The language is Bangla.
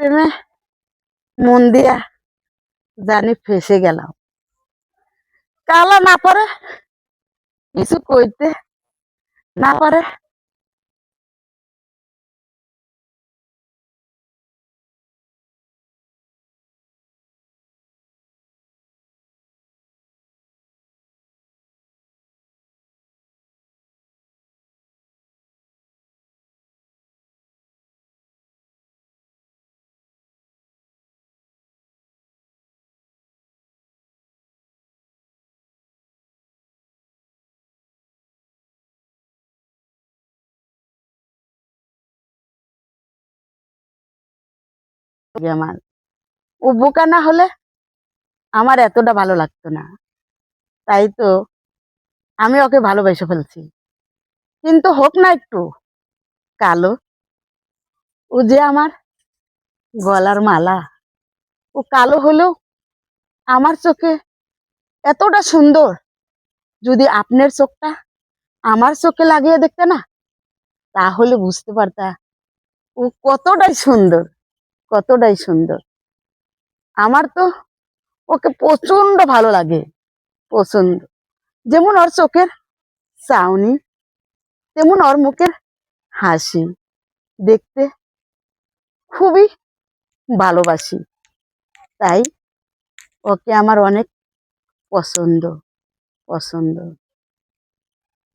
প্রেমে মন দিয়া জানি ফেসে গেলাম। কালা না পারে কিছু কইতে, না পারে আমার। ও বোকা না হলে আমার এতটা ভালো লাগতো না। তাই তো আমি ওকে ভালোবেসে ফেলছি। কিন্তু হোক না একটু কালো, ও যে আমার গলার মালা। ও কালো হলেও আমার চোখে এতটা সুন্দর। যদি আপনার চোখটা আমার চোখে লাগিয়ে দেখতে না, তাহলে বুঝতে পারতা ও কতটাই সুন্দর, কতটাই সুন্দর। আমার তো ওকে প্রচন্ড ভালো লাগে, পছন্দ। যেমন ওর চোখের চাউনি, তেমন ওর মুখের হাসি দেখতে খুবই ভালোবাসি। তাই ওকে আমার অনেক পছন্দ, পছন্দ।